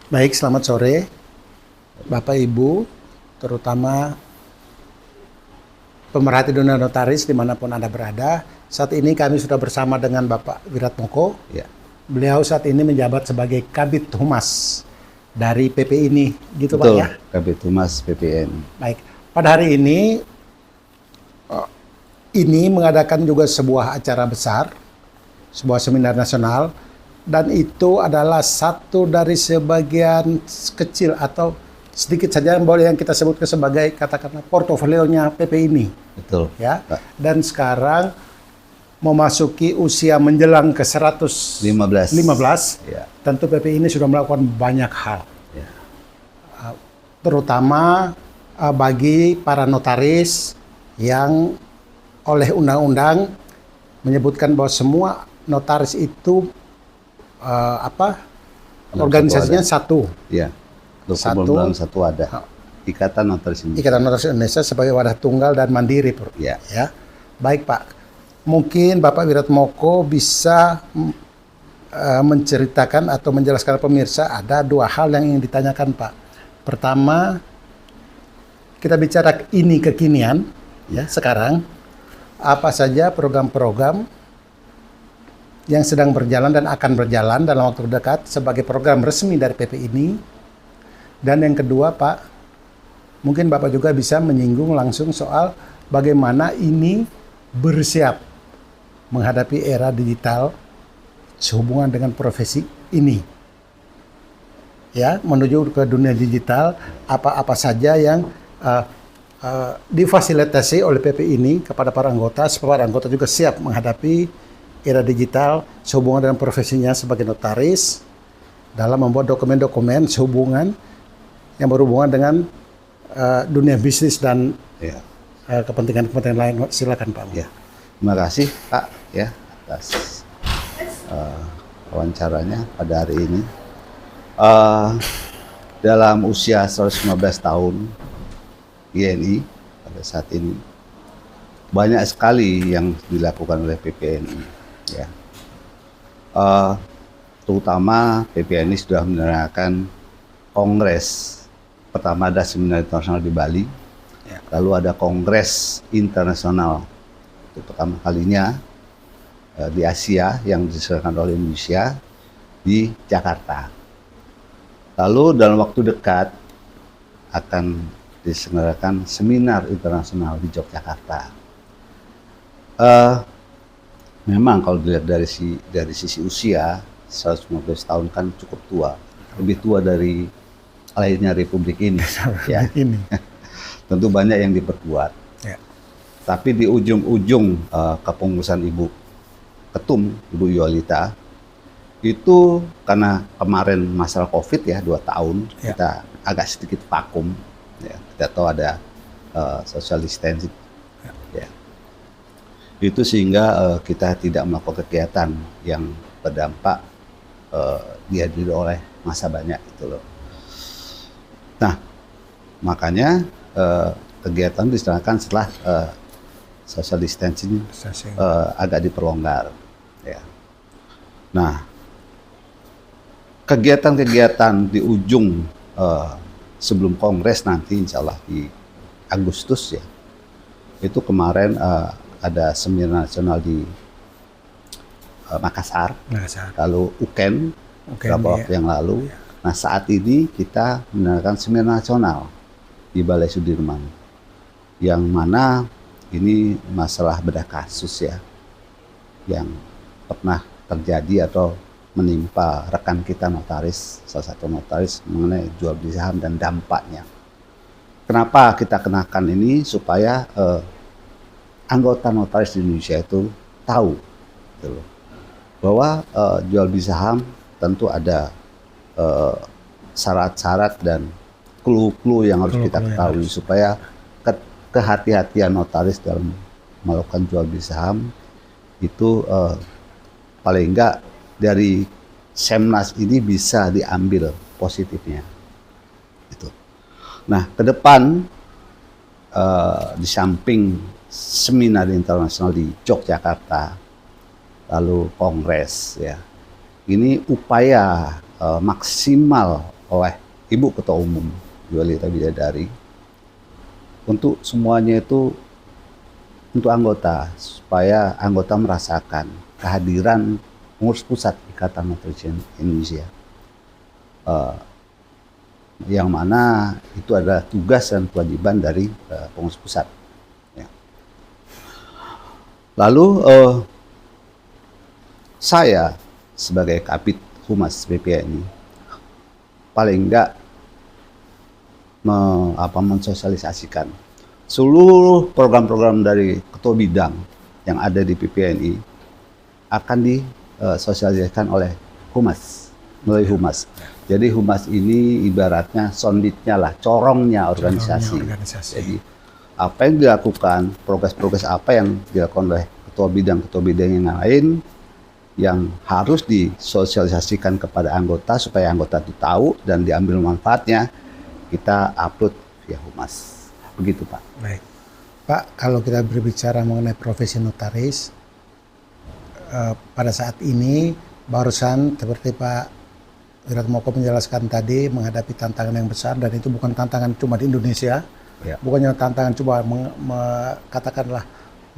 Baik, selamat sore Bapak Ibu, terutama pemerhati dunia notaris dimanapun Anda berada. Saat ini kami sudah bersama dengan Bapak Wiratmoko. Ya, Beliau saat ini menjabat sebagai Kabid Humas dari PP ini, gitu Pak betul. ya? Kabid Humas PPN. Baik, pada hari ini mengadakan juga sebuah acara besar, sebuah seminar nasional, dan itu adalah satu dari sebagian kecil atau sedikit saja yang kita sebutkan sebagai katakanlah portofolionya PP ini, Betul, ya. Pak. Dan sekarang memasuki usia menjelang ke 115, 15. Ya, tentu PP ini sudah melakukan banyak hal, ya, terutama bagi para notaris yang oleh undang-undang menyebutkan bahwa semua notaris itu organisasinya satu. ya. Satu. Satu ada. Ikatan Notaris Indonesia. Ikatan Notaris Indonesia sebagai wadah tunggal dan mandiri, Ya. ya. Baik Pak, mungkin Bapak Wiratmoko bisa menceritakan atau menjelaskan pemirsa ada dua hal yang ingin ditanyakan Pak. Pertama, kita bicara ini kekinian, ya sekarang apa saja program-program yang sedang berjalan dan akan berjalan dalam waktu dekat sebagai program resmi dari PP ini. Dan yang kedua Pak, mungkin Bapak juga bisa menyinggung langsung soal bagaimana ini bersiap menghadapi era digital sehubungan dengan profesi ini. Ya, menuju ke dunia digital, apa-apa saja yang difasilitasi oleh PP ini kepada para anggota, supaya para anggota juga siap menghadapi era digital sehubungan dengan profesinya sebagai notaris dalam membuat dokumen-dokumen sehubungan yang berhubungan dengan dunia bisnis dan Ya. kepentingan-kepentingan lain. Silakan Pak. Ya. Terima kasih Pak ya atas wawancaranya pada hari ini. Dalam usia 115 tahun INI pada saat ini banyak sekali yang dilakukan oleh PPNI. Ya, terutama PPNI sudah menyelenggarakan kongres pertama, ada seminar internasional di Bali, Ya. lalu ada kongres internasional itu pertama kalinya di Asia yang diselenggarakan oleh Indonesia di Jakarta. Lalu dalam waktu dekat akan diselenggarakan seminar internasional di Yogyakarta. Memang kalau dilihat dari sisi usia, 115 tahun kan cukup tua, lebih tua dari lahirnya Republik ini. Ya. Ini. Tentu banyak yang diperbuat. Ya. Tapi di ujung-ujung kepengurusan Ibu Ketum, Ibu Yolita, itu karena kemarin masalah COVID ya 2 tahun, Ya. kita agak sedikit vakum. Ya. Kita tahu ada social distancing. Ya. Itu sehingga kita tidak melakukan kegiatan yang berdampak dihadiri oleh massa banyak itu loh. Nah, makanya kegiatan diselenggarakan setelah social distancing agak diperlonggar. Ya. Nah, kegiatan-kegiatan di ujung sebelum kongres nanti insya Allah di Agustus ya, itu kemarin ada seminar nasional di Makassar, lalu UKEN beberapa waktu yang lalu. Ya. Nah saat ini kita menyelenggarakan seminar nasional di Balai Sudirman, yang mana ini masalah bedah kasus ya, yang pernah terjadi atau menimpa rekan kita notaris, salah satu notaris mengenai jual beli saham dan dampaknya. Kenapa kita kenakan ini? Supaya anggota notaris di Indonesia itu tahu gitu, bahwa jual beli saham tentu ada syarat-syarat dan clue-clue yang harus kita ketahui supaya kehati-hatian notaris dalam melakukan jual beli saham itu paling enggak dari Semnas ini bisa diambil positifnya. Itu. Nah, ke depan di samping seminar internasional di Yogyakarta, lalu kongres ya, ini upaya maksimal oleh Ibu Ketua Umum Yolita Bidadari untuk semuanya itu untuk anggota, supaya anggota merasakan kehadiran pengurus pusat Ikatan Nutrisi Indonesia, yang mana itu adalah tugas dan kewajiban dari pengurus pusat. Ya. Lalu saya sebagai Kabid Humas BPNI paling enggak mensosialisasikan seluruh program-program dari ketua bidang yang ada di PPNI akan disosialisasikan oleh Humas, melalui Humas. Jadi Humas ini ibaratnya sonditnya lah, corongnya organisasi. Jadi apa yang dilakukan, progres-progres apa yang dilakukan oleh ketua bidang yang lain yang harus disosialisasikan kepada anggota supaya anggota itu tahu dan diambil manfaatnya, kita upload via Humas. Begitu, Pak. Baik. Pak, kalau kita berbicara mengenai profesi notaris, pada saat ini barusan seperti Pak Wiratmoko menjelaskan tadi, menghadapi tantangan yang besar, dan itu bukan tantangan cuma di Indonesia, bukannya tantangan cuma katakanlah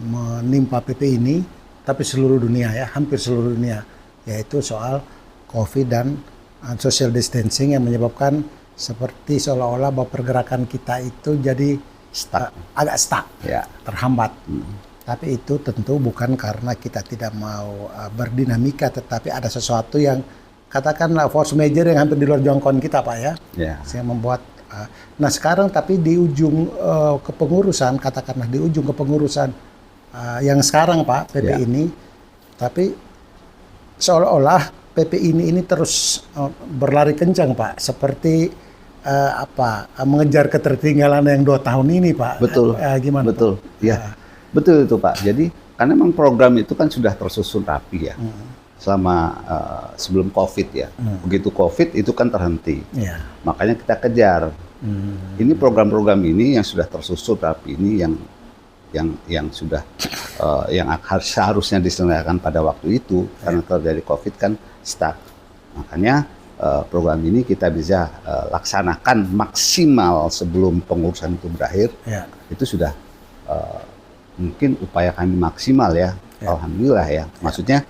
menimpa PP ini, tapi seluruh dunia ya, hampir seluruh dunia, yaitu soal COVID dan social distancing yang menyebabkan seperti seolah-olah bahwa pergerakan kita itu jadi agak stuck, terhambat. Tapi itu tentu bukan karena kita tidak mau berdinamika, tetapi ada sesuatu yang katakanlah force major yang hampir di luar jangkauan kita, Pak ya. Yang membuat. Nah sekarang tapi di ujung kepengurusan, katakanlah di ujung kepengurusan yang sekarang Pak PP ini, tapi seolah-olah PP ini terus berlari kencang Pak, seperti mengejar ketertinggalan yang 2 tahun ini Pak. Betul. Gimana? Betul. Pak? Ya, betul itu Pak. Jadi karena memang program itu kan sudah tersusun rapi ya, selama sebelum COVID ya. Begitu COVID itu kan terhenti. Makanya kita kejar. Ini program-program ini yang sudah tersusun rapi ini yang sudah yang seharusnya diselenggarakan pada waktu itu, karena terjadi COVID kan stuck. Makanya program ini kita bisa laksanakan maksimal sebelum pengurusan itu berakhir. Itu sudah mungkin upaya kami maksimal ya. Alhamdulillah ya. Maksudnya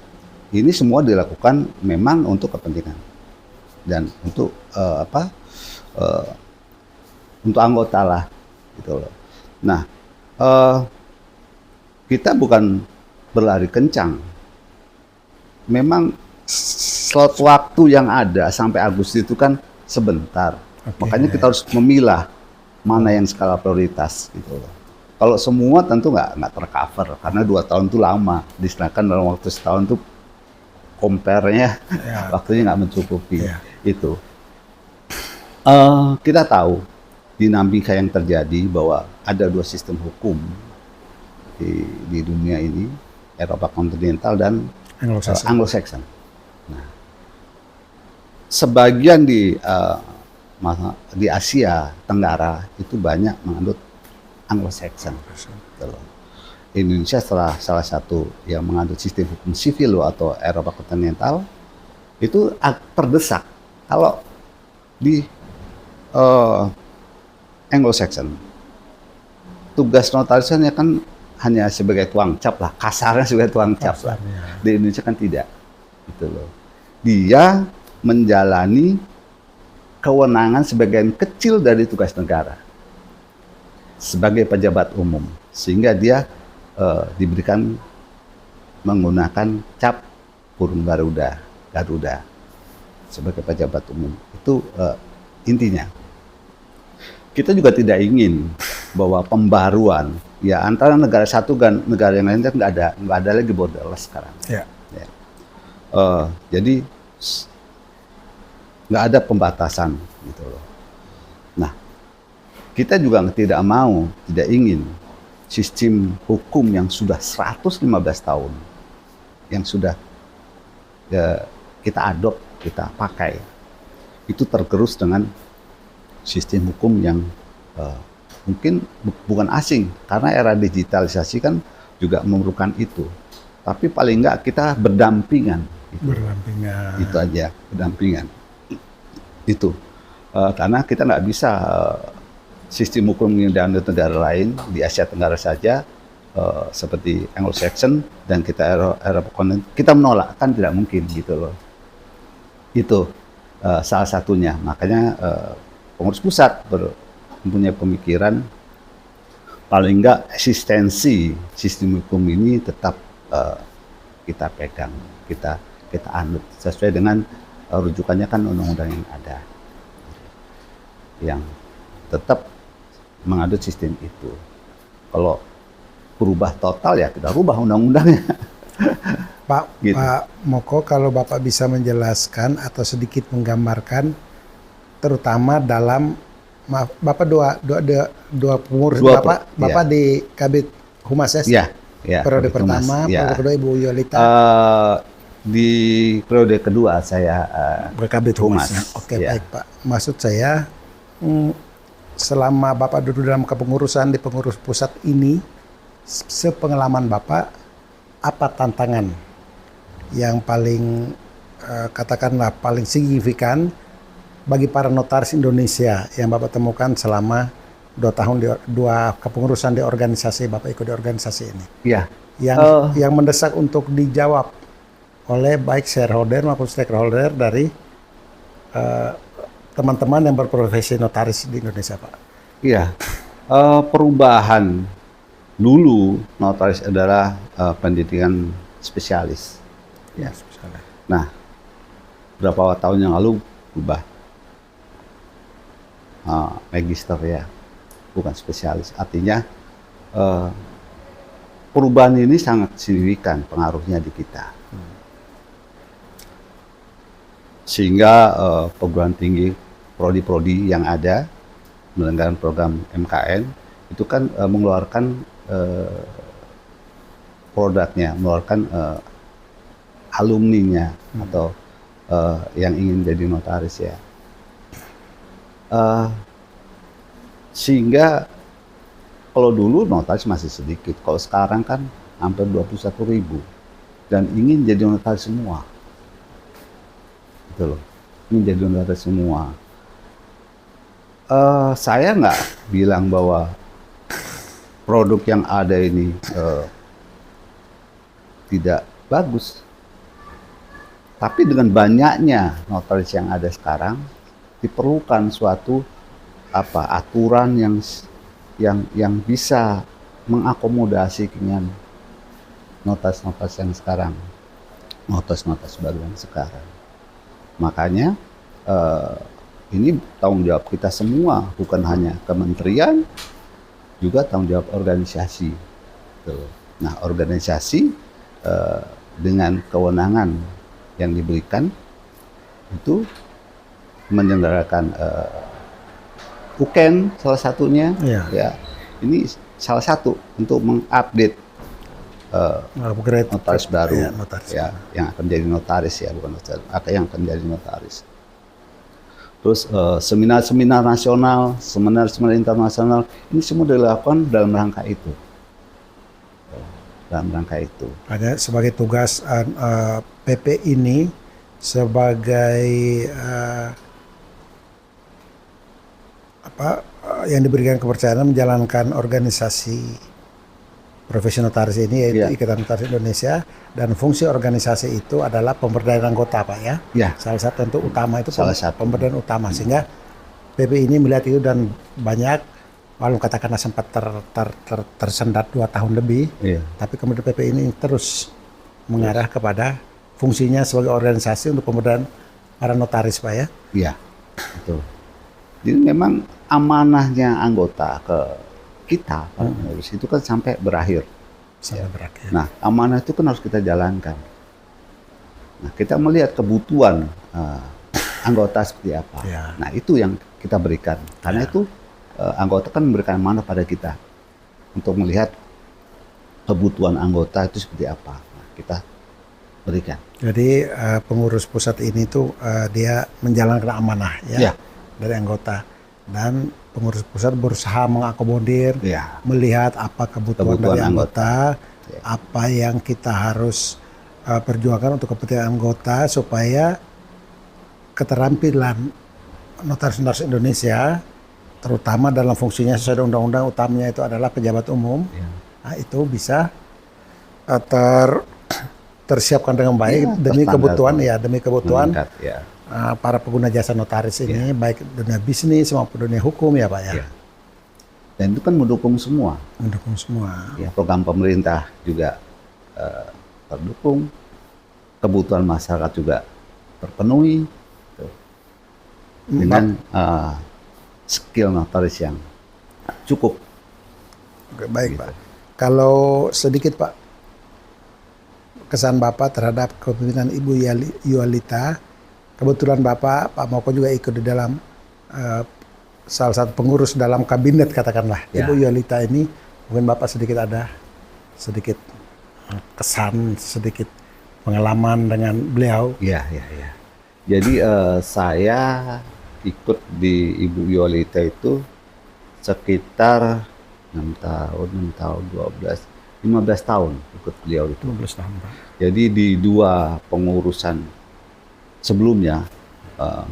ini semua dilakukan memang untuk kepentingan dan untuk untuk anggota lah gitu loh. Nah, kita bukan berlari kencang. Memang slot waktu yang ada sampai Agustus itu kan sebentar. Makanya kita harus memilah mana yang skala prioritas gitu loh. Kalau semua tentu nggak tercover karena 2 tahun itu lama. Sedangkan dalam waktu setahun itu compare-nya waktunya nggak mencukupi. Itu. Kita tahu dinamika yang terjadi bahwa ada 2 sistem hukum di dunia ini, Eropa kontinental dan Anglo-Saxon. Nah, sebagian di Asia Tenggara itu banyak menganut Anglo-Saxon. Indonesia salah satu yang menganut sistem hukum sivil atau Eropa kontinental itu terdesak. Kalau di Anglo-Saxon, tugas notarisnya kan hanya sebagai tuang cap lah, kasarnya sebagai tuang cap lah. Di Indonesia kan tidak, gitu loh. Dia menjalani kewenangan sebagian kecil dari tugas negara sebagai pejabat umum, sehingga dia diberikan menggunakan cap burung Garuda sebagai pejabat umum. Itu intinya. Kita juga tidak ingin bahwa pembaruan ya antara negara satu dan negara yang lain nggak ada lagi borderless sekarang. Jadi nggak ada pembatasan gitu loh. Nah, kita juga tidak ingin sistem hukum yang sudah 115 tahun yang sudah kita adopt, kita pakai itu tergerus dengan sistem hukum yang mungkin bukan asing, karena era digitalisasi kan juga memerlukan itu. Tapi paling enggak kita berdampingan. Itu aja, berdampingan. Itu. Karena kita nggak bisa sistem hukum di negara lain di Asia Tenggara saja seperti Anglo-Saxon dan kita Eropa kontinental, kita menolak, kan tidak mungkin gitu loh. Itu salah satunya. Makanya pengurus pusat mempunyai pemikiran paling enggak eksistensi sistem hukum ini tetap kita pegang, kita anut sesuai dengan rujukannya kan undang-undang yang ada, yang tetap mengadut sistem itu. Kalau berubah total ya kita rubah undang-undangnya. Pak, Gitu. Pak Moko, kalau Bapak bisa menjelaskan atau sedikit menggambarkan, terutama dalam, maaf, Bapak dua pengurus, Bapak iya. di Kabid Humas ya? Iya, iya, Periode Kabid Humas, pertama, iya. periode kedua Ibu Yolita. Di periode kedua saya Kabid Humas. Humas. Oke, Iya. baik Pak. Maksud saya, selama Bapak duduk dalam kepengurusan di pengurus pusat ini, sepengalaman Bapak, apa tantangan yang paling katakanlah paling signifikan bagi para notaris Indonesia yang Bapak temukan selama 2 tahun dua kepengurusan di organisasi, Bapak ikut di organisasi ini, Iya. yang mendesak untuk dijawab oleh baik shareholder maupun stakeholder dari teman-teman yang berprofesi notaris di Indonesia, Pak? Iya. Perubahan dulu notaris adalah pendidikan spesialis. Ya. Nah, berapa tahun yang lalu berubah magister ya, bukan spesialis. Artinya perubahan ini sangat signifikan pengaruhnya di kita. Sehingga perguruan tinggi, prodi-prodi yang ada menyelenggarakan program MKN itu kan mengeluarkan produknya, mengeluarkan alumninya atau yang ingin jadi notaris ya. Sehingga kalau dulu notaris masih sedikit, kalau sekarang kan hampir 21.000 dan ingin jadi notaris semua. Gitu loh, ingin jadi notaris semua. Saya nggak bilang bahwa produk yang ada ini tidak bagus. Tapi dengan banyaknya notaris yang ada sekarang, diperlukan suatu aturan yang bisa mengakomodasi dengan notaris-notaris yang sekarang, notaris baru yang sekarang. Makanya ini tanggung jawab kita semua, bukan hanya kementerian, juga tanggung jawab organisasi. Nah, organisasi dengan kewenangan yang diberikan itu menyelenggarakan UKEN salah satunya, ya. Ini salah satu untuk mengupdate notaris baru, ya, notaris. Ya, yang akan jadi notaris ya, bukan notaris, yang akan jadi notaris. Terus seminar-seminar nasional, seminar-seminar internasional, ini semua dilakukan dalam rangka itu. Ada sebagai tugas PP ini sebagai yang diberikan kepercayaan menjalankan organisasi profesi notaris ini, yaitu Ikatan Notaris Indonesia, dan fungsi organisasi itu adalah pemberdayaan anggota, Pak ya. Salah satu tentu utama itu pemberdayaan utama, sehingga PP ini melihat itu dan banyak, walau katakanlah sempat tersendat 2 tahun lebih, tapi kemudian PP ini terus mengarah kepada fungsinya sebagai organisasi untuk pemberdayaan para notaris, Pak ya. Iya, betul. Jadi memang amanahnya anggota ke kita, para pengurus itu kan sampai berakhir. Nah, amanah itu kan harus kita jalankan. Nah, kita melihat kebutuhan anggota seperti apa. Nah, itu yang kita berikan. Karena itu anggota kan memberikan amanah pada kita untuk melihat kebutuhan anggota itu seperti apa. Nah, kita berikan. Jadi pengurus pusat ini tuh dia menjalankan amanah ya dari anggota, dan pengurus pusat berusaha mengakomodir, melihat apa kebutuhan dari anggota, apa yang kita harus perjuangkan untuk kepentingan anggota supaya keterampilan notaris Indonesia, terutama dalam fungsinya sesuai dengan undang-undang, utamanya itu adalah pejabat umum. Ya. Nah, itu bisa tersiapkan dengan baik Ya, demi terstandar, kebutuhan demi kebutuhan meningkat, ya. para pengguna jasa notaris ini, baik dunia bisnis maupun dunia hukum ya Pak ya. Ya. Dan itu kan mendukung semua. Mendukung semua. Ya, program pemerintah juga terdukung, kebutuhan masyarakat juga terpenuhi dengan skill notaris yang cukup. Oke, baik Pak. Kalau sedikit Pak, kesan Bapak terhadap kepemimpinan Ibu Yualita, kebetulan Pak Moko juga ikut di dalam salah satu pengurus dalam kabinet katakanlah. Ya. Ibu Yualita ini, mungkin Bapak sedikit kesan, sedikit pengalaman dengan beliau. Ya. Jadi saya ikut di Ibu Yualita itu sekitar 15 tahun ikut beliau itu. 15 tahun Pak. Jadi di dua pengurusan sebelumnya,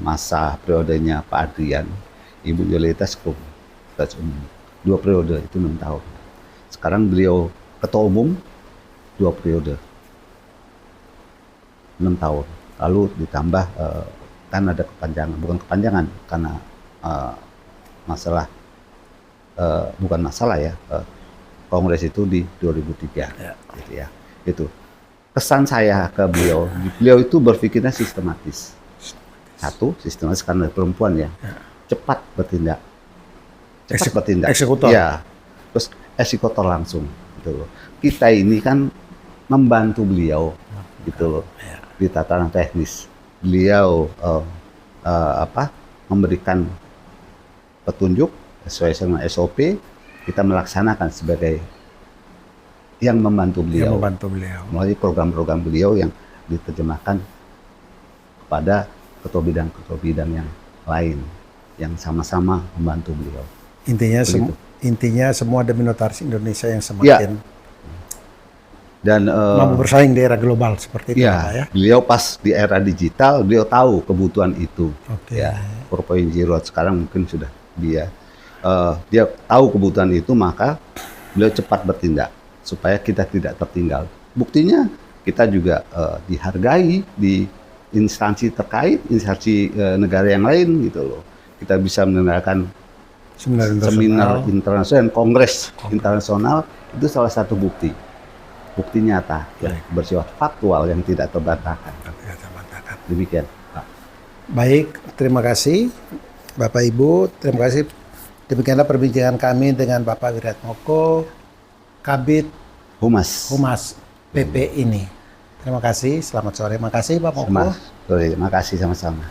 masa periodenya Pak Adrian, Ibu Yualita sekretaris umum. 2 periode itu 6 tahun. Sekarang beliau ketua umum 2 periode 6 tahun. Lalu ditambah kan ada bukan kepanjangan karena bukan masalah ya. Kongres itu di 2003 gitu ya. Itu. Kesan saya ke beliau itu berpikirnya sistematis. Satu, sistematis karena perempuan ya. Cepat bertindak. Eksekutor. Ya. Terus eksekutor langsung gitu loh. Kita ini kan membantu beliau gitu loh. Di tataran teknis. Beliau memberikan petunjuk sesuai dengan SOP, kita melaksanakan sebagai yang membantu beliau. Melalui program-program beliau yang diterjemahkan kepada ketua bidang yang lain yang sama-sama membantu beliau. Intinya semua demi notaris Indonesia yang semakin dan mampu bersaing di era global seperti itu Pak ya. Beliau pas di era digital, beliau tahu kebutuhan itu. Okay. Ya, 4.0 sekarang mungkin sudah dia tahu kebutuhan itu, maka beliau cepat bertindak supaya kita tidak tertinggal. Buktinya kita juga dihargai di instansi terkait, instansi negara yang lain gitu loh. Kita bisa menyelenggarakan seminar internasional dan kongres internasional, itu salah satu bukti nyata yang bersifat faktual yang tidak terbantahkan. Demikian Pak. Baik, terima kasih Bapak Ibu, terima kasih. Demikianlah perbincangan kami dengan Bapak Wiratmoko, Kabid Humas PP ini. Terima kasih, selamat sore. Terima kasih Pak Moko. Terima kasih sama-sama.